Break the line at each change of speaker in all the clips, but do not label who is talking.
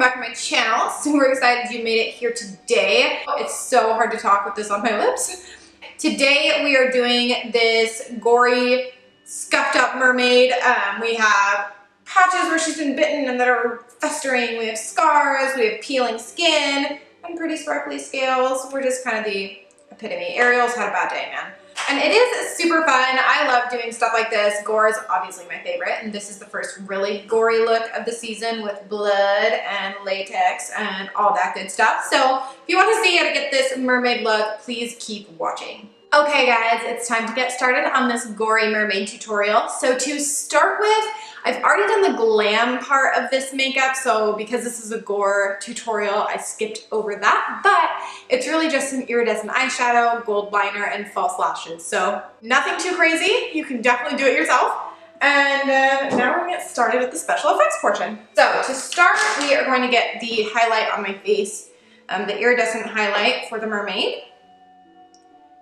back to my channel. Super excited you made it here today. It's so hard to talk with this on my lips. Today we are doing this gory, scuffed up mermaid. We have patches where she's been bitten and that are festering. We have scars, we have peeling skin, and pretty sparkly scales. We're just kind of the epitome. Ariel's had a bad day, man. And it is super fun. I love doing stuff like this. Gore is obviously my favorite, and this is the first really gory look of the season with blood and latex and all that good stuff. So if you want to see how to get this mermaid look, please keep watching. Okay guys, it's time to get started on this gory mermaid tutorial. So to start with, I've already done the glam part of this makeup, so because this is a gore tutorial, I skipped over that, but it's really just some iridescent eyeshadow, gold liner, and false lashes. So nothing too crazy. You can definitely do it yourself. And now we're gonna get started with the special effects portion. So to start, we are going to get the highlight on my face, the iridescent highlight for the mermaid.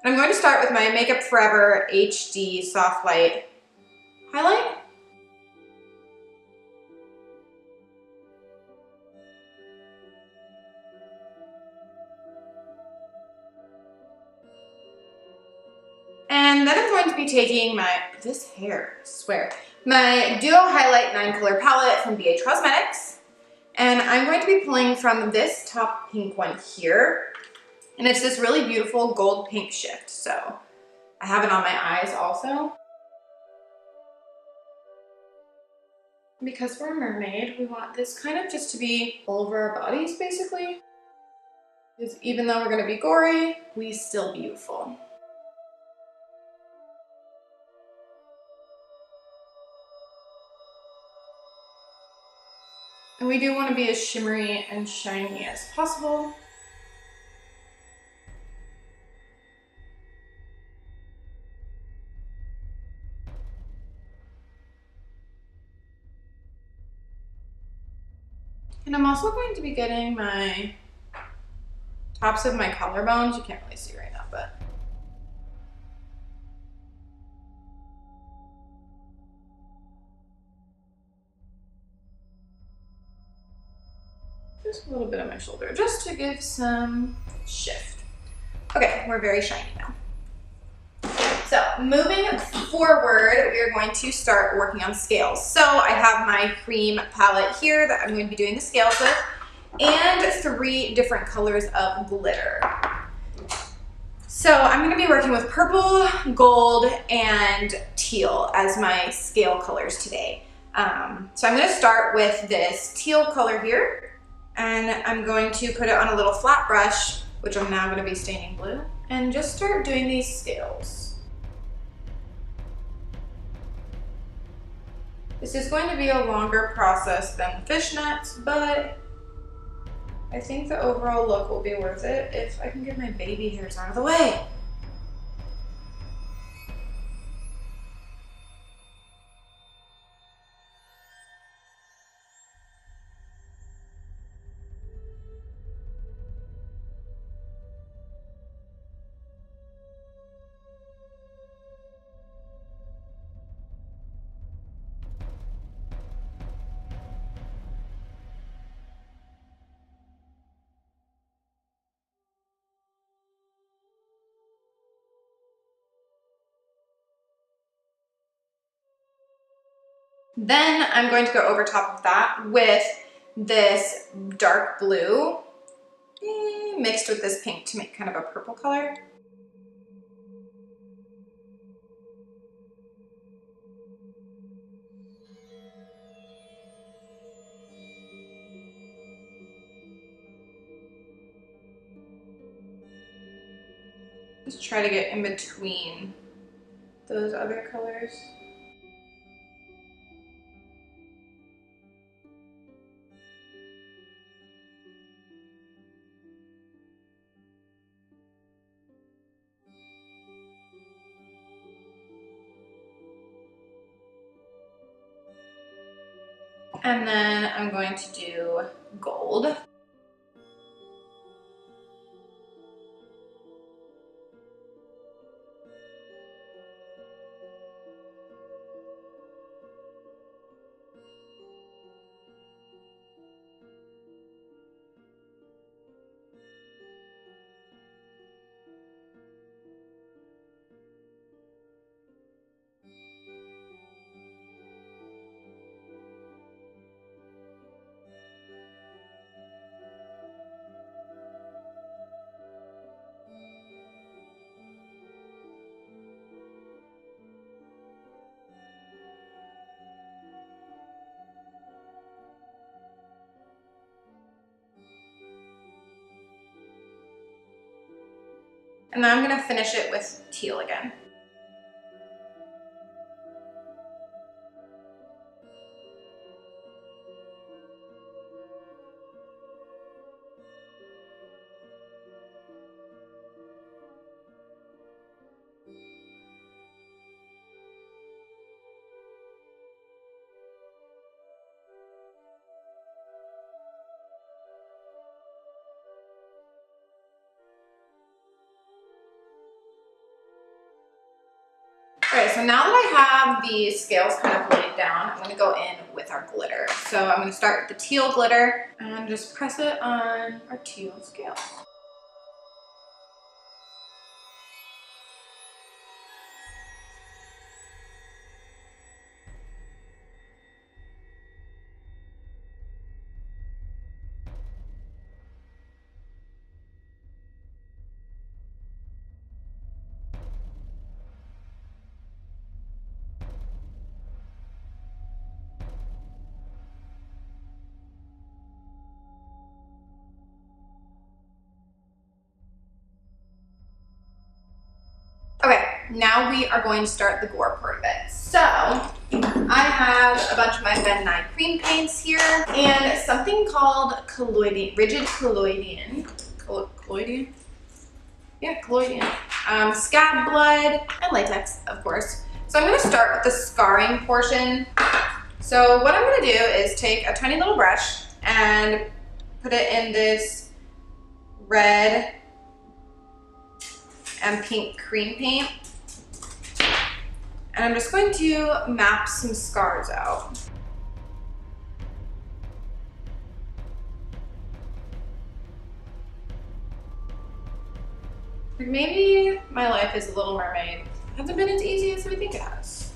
And I'm going to start with my Makeup Forever HD Soft Light highlight. And then I'm going to be taking my Duo Highlight 9-color palette from BH Cosmetics. And I'm going to be pulling from this top pink one here. And it's this really beautiful gold pink shift. So I have it on my eyes also. Because we're a mermaid, we want this kind of just to be all over our bodies basically. Because even though we're gonna be gory, we still beautiful. And we do want to be as shimmery and shiny as possible. And I'm also going to be getting my tops of my collarbones. You can't really see right now, but just a little bit on my shoulder, just to give some shift. Okay, we're very shiny now. So moving forward, we are going to start working on scales. So I have my cream palette here that I'm going to be doing the scales with, and 3 different colors of glitter. So I'm going to be working with purple, gold, and teal as my scale colors today. So I'm going to start with this teal color here, and I'm going to put it on a little flat brush, which I'm now going to be staining blue, and just start doing these scales. This is going to be a longer process than fishnets, but I think the overall look will be worth it if I can get my baby hairs out of the way. Then I'm going to go over top of that with this dark blue mixed with this pink to make kind of a purple color. Just try to get in between those other colors. And then I'm going to do gold. And then I'm gonna finish it with teal again. Okay, so now that I have the scales kind of laid down, I'm gonna go in with our glitter. So I'm gonna start with the teal glitter and just press it on our teal scale. Okay, now we are going to start the gore part of it. So I have a bunch of my Ben Nye cream paints here and something called colloidine, rigid colloidine. Colloidine? Yeah, colloidine. Scab blood and latex, of course. So I'm gonna start with the scarring portion. So what I'm gonna do is take a tiny little brush and put it in this red and pink cream paint. And I'm just going to map some scars out. Maybe my life as a Little Mermaid hasn't been as easy as we think it has.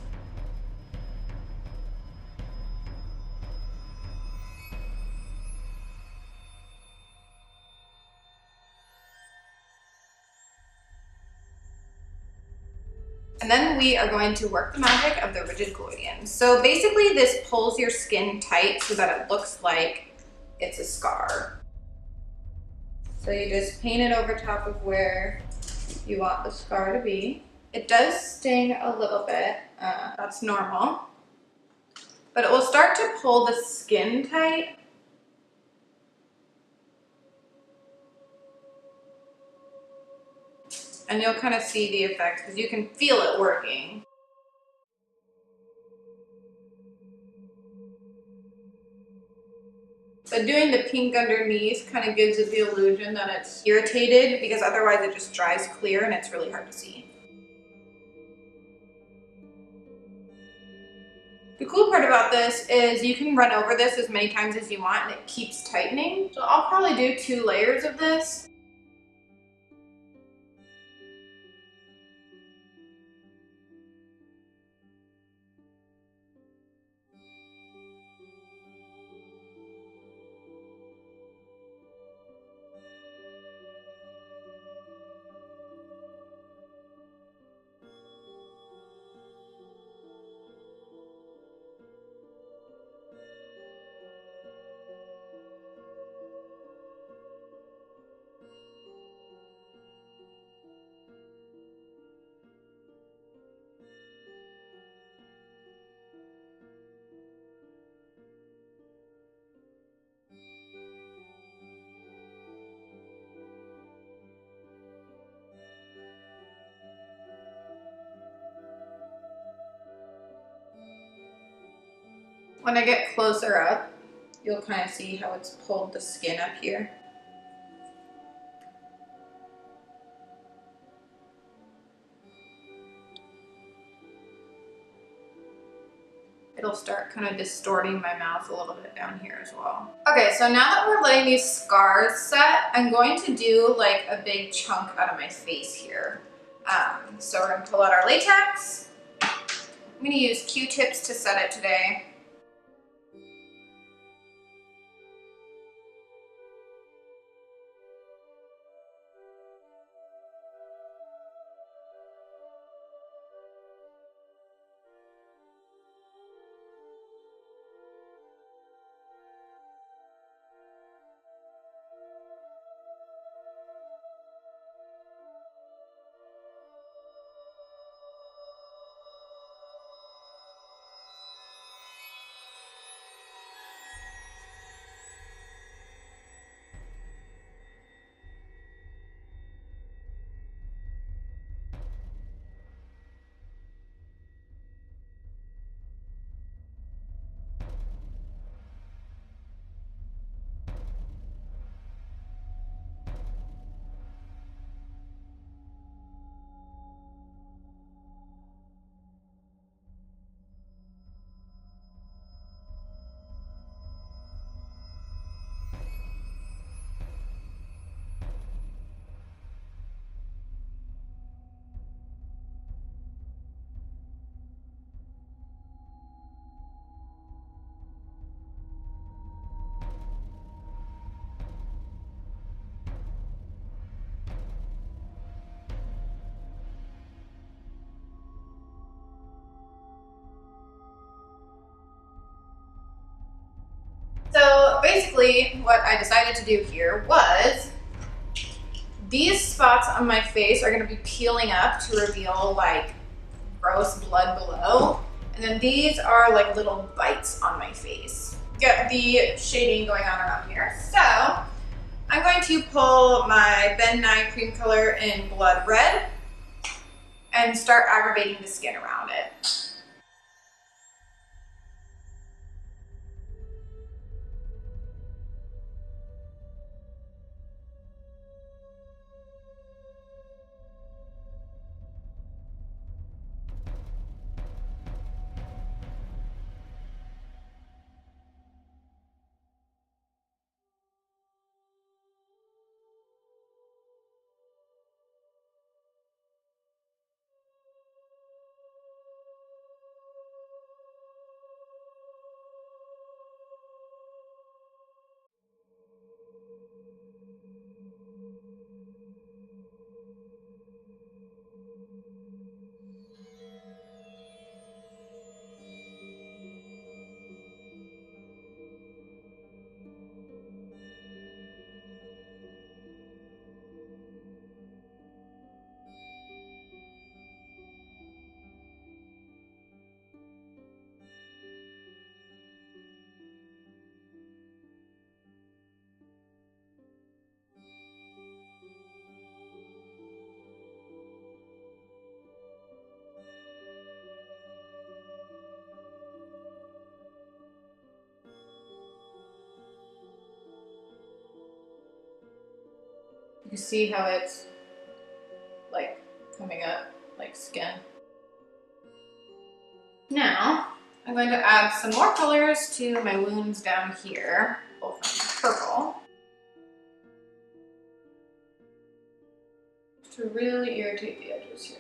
And then we are going to work the magic of the rigid colloidine. So basically this pulls your skin tight so that it looks like it's a scar. So you just paint it over top of where you want the scar to be. It does sting a little bit, that's normal. But it will start to pull the skin tight. And you'll kind of see the effect because you can feel it working. So doing the pink underneath kind of gives it the illusion that it's irritated because otherwise it just dries clear and it's really hard to see. The cool part about this is you can run over this as many times as you want and it keeps tightening. So I'll probably do 2 layers of this. When I get closer up, you'll kind of see how it's pulled the skin up here. It'll start kind of distorting my mouth a little bit down here as well. Okay, so now that we're letting these scars set, I'm going to do like a big chunk out of my face here. So we're gonna pull out our latex. I'm gonna use Q-tips to set it today. basically what I decided to do here was these spots on my face are gonna be peeling up to reveal like gross blood below. And then these are like little bites on my face. Get the shading going on around here. So I'm going to pull my Ben Nye cream color in blood red and start aggravating the skin around it. You see how it's like coming up like skin. Now, I'm going to add some more colors to my wounds down here, both purple, to really irritate the edges here.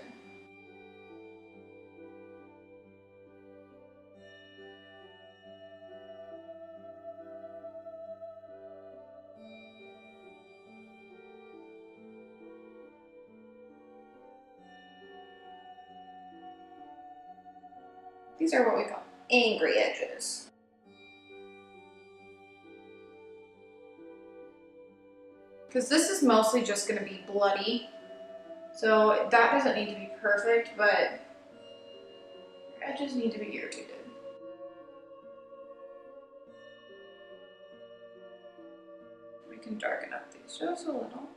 These are what we call angry edges. Because this is mostly just going to be bloody, so that doesn't need to be perfect, but your edges need to be irritated. We can darken up these just a little.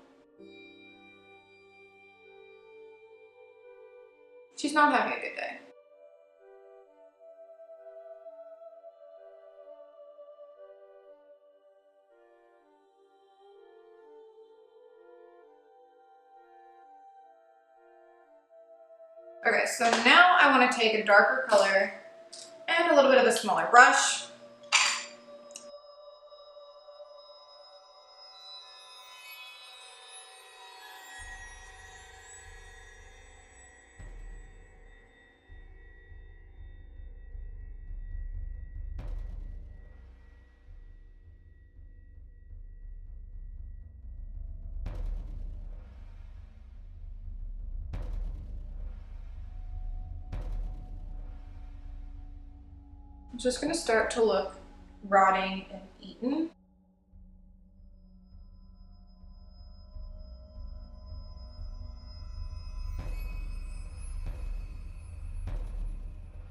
She's not having a good day. Okay, so now I want to take a darker color and a little bit of a smaller brush. It's just going to start to look rotting and eaten.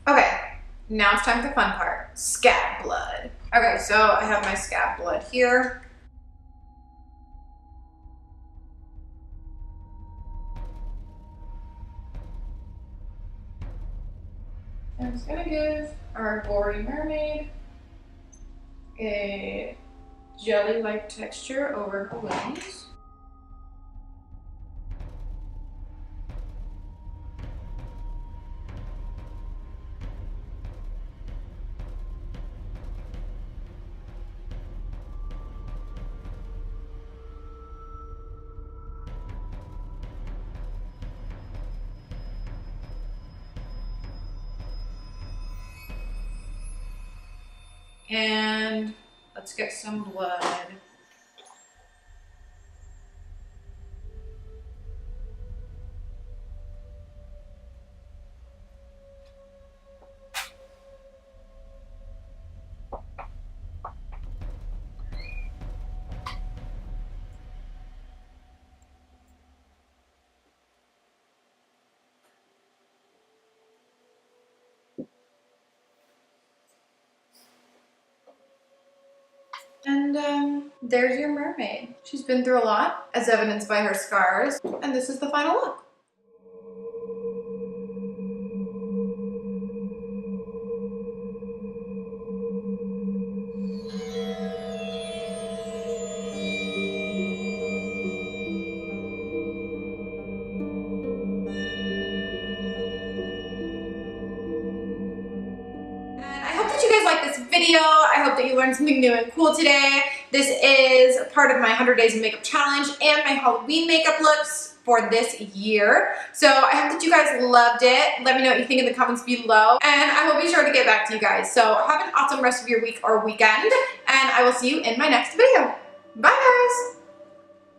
Okay, now it's time for the fun part, scab blood. Okay, so I have my scab blood here. And it's gonna give our Gory Mermaid a jelly-like texture over her wings. And let's get some blood. And there's your mermaid. She's been through a lot, as evidenced by her scars, and this is the final look. I hope that you guys like this video. I hope that you learned something new and cool today. This is part of my 100 Days of Makeup Challenge and my Halloween makeup looks for this year. So I hope that you guys loved it. Let me know what you think in the comments below. And I will be sure to get back to you guys. So have an awesome rest of your week or weekend. And I will see you in my next video. Bye!